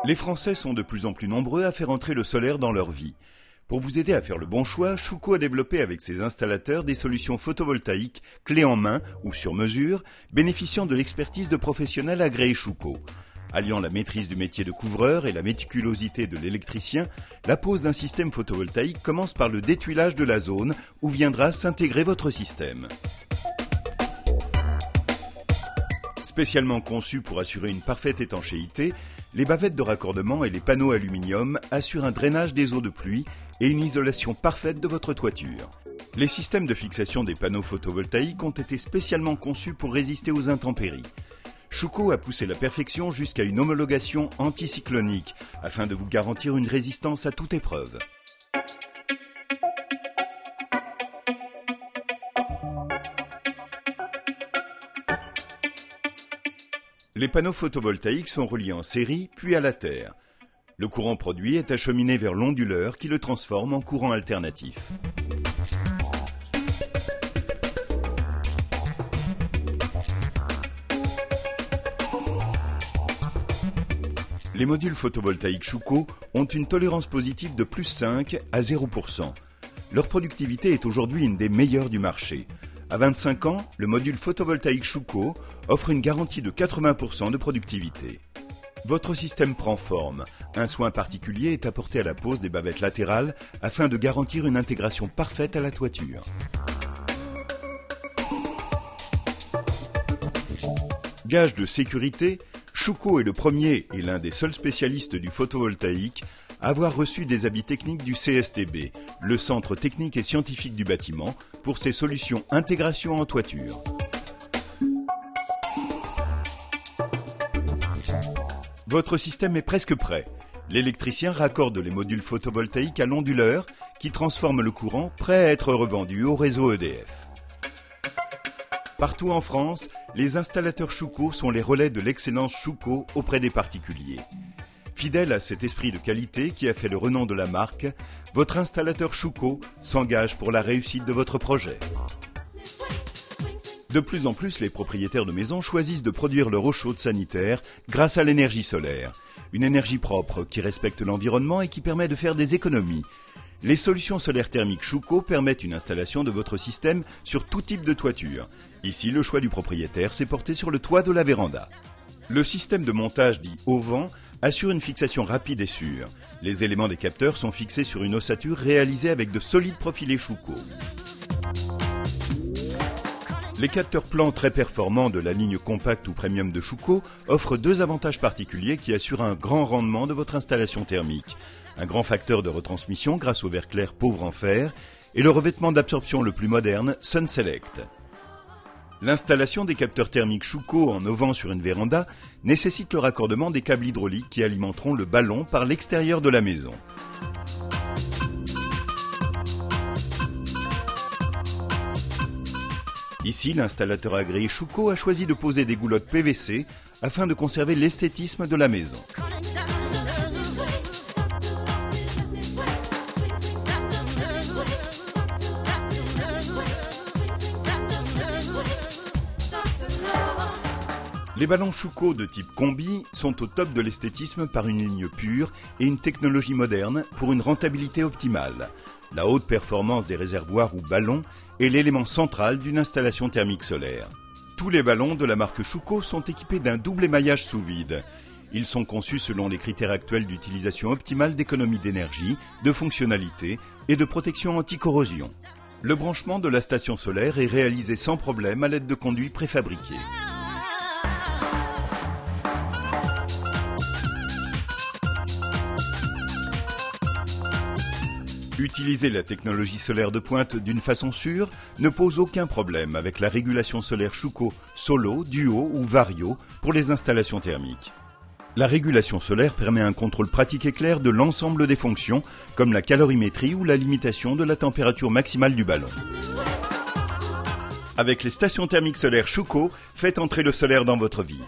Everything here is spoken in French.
Les Français sont de plus en plus nombreux à faire entrer le solaire dans leur vie. Pour vous aider à faire le bon choix, Schuko a développé avec ses installateurs des solutions photovoltaïques clés en main ou sur mesure, bénéficiant de l'expertise de professionnels agréés Schuko. Alliant la maîtrise du métier de couvreur et la méticulosité de l'électricien, la pose d'un système photovoltaïque commence par le détuilage de la zone où viendra s'intégrer votre système. Spécialement conçus pour assurer une parfaite étanchéité, les bavettes de raccordement et les panneaux aluminium assurent un drainage des eaux de pluie et une isolation parfaite de votre toiture. Les systèmes de fixation des panneaux photovoltaïques ont été spécialement conçus pour résister aux intempéries. Schuko a poussé la perfection jusqu'à une homologation anticyclonique afin de vous garantir une résistance à toute épreuve. Les panneaux photovoltaïques sont reliés en série puis à la terre. Le courant produit est acheminé vers l'onduleur qui le transforme en courant alternatif. Les modules photovoltaïques Schuko ont une tolérance positive de plus 5 à 0%. Leur productivité est aujourd'hui une des meilleures du marché. À 25 ans, le module photovoltaïque Schuko offre une garantie de 80% de productivité. Votre système prend forme. Un soin particulier est apporté à la pose des bavettes latérales afin de garantir une intégration parfaite à la toiture. Gage de sécurité, Schuko est le premier et l'un des seuls spécialistes du photovoltaïque à avoir reçu des avis techniques du CSTB, le Centre technique et scientifique du bâtiment, pour ses solutions intégration en toiture. Votre système est presque prêt. L'électricien raccorde les modules photovoltaïques à l'onduleur qui transforme le courant prêt à être revendu au réseau EDF. Partout en France, les installateurs Schuko sont les relais de l'excellence Schuko auprès des particuliers. Fidèle à cet esprit de qualité qui a fait le renom de la marque, votre installateur Schuko s'engage pour la réussite de votre projet. De plus en plus, les propriétaires de maisons choisissent de produire leur eau chaude sanitaire grâce à l'énergie solaire. Une énergie propre qui respecte l'environnement et qui permet de faire des économies. Les solutions solaires thermiques Schuko permettent une installation de votre système sur tout type de toiture. Ici, le choix du propriétaire s'est porté sur le toit de la véranda. Le système de montage dit au vent assure une fixation rapide et sûre. Les éléments des capteurs sont fixés sur une ossature réalisée avec de solides profilés Schuko. Les capteurs plans très performants de la ligne compacte ou premium de Schuko offrent deux avantages particuliers qui assurent un grand rendement de votre installation thermique. Un grand facteur de retransmission grâce au verre clair pauvre en fer et le revêtement d'absorption le plus moderne Sun Select. L'installation des capteurs thermiques Schuko en auvent sur une véranda nécessite le raccordement des câbles hydrauliques qui alimenteront le ballon par l'extérieur de la maison. Ici, l'installateur agréé Schuko a choisi de poser des goulottes PVC afin de conserver l'esthétisme de la maison. Les ballons Schuko de type combi sont au top de l'esthétisme par une ligne pure et une technologie moderne pour une rentabilité optimale. La haute performance des réservoirs ou ballons est l'élément central d'une installation thermique solaire. Tous les ballons de la marque Schuko sont équipés d'un double émaillage sous vide. Ils sont conçus selon les critères actuels d'utilisation optimale d'économie d'énergie, de fonctionnalité et de protection anti-corrosion. Le branchement de la station solaire est réalisé sans problème à l'aide de conduits préfabriqués. Utiliser la technologie solaire de pointe d'une façon sûre ne pose aucun problème avec la régulation solaire Schuko Solo, Duo ou Vario pour les installations thermiques. La régulation solaire permet un contrôle pratique et clair de l'ensemble des fonctions comme la calorimétrie ou la limitation de la température maximale du ballon. Avec les stations thermiques solaires Schuko, faites entrer le solaire dans votre vie.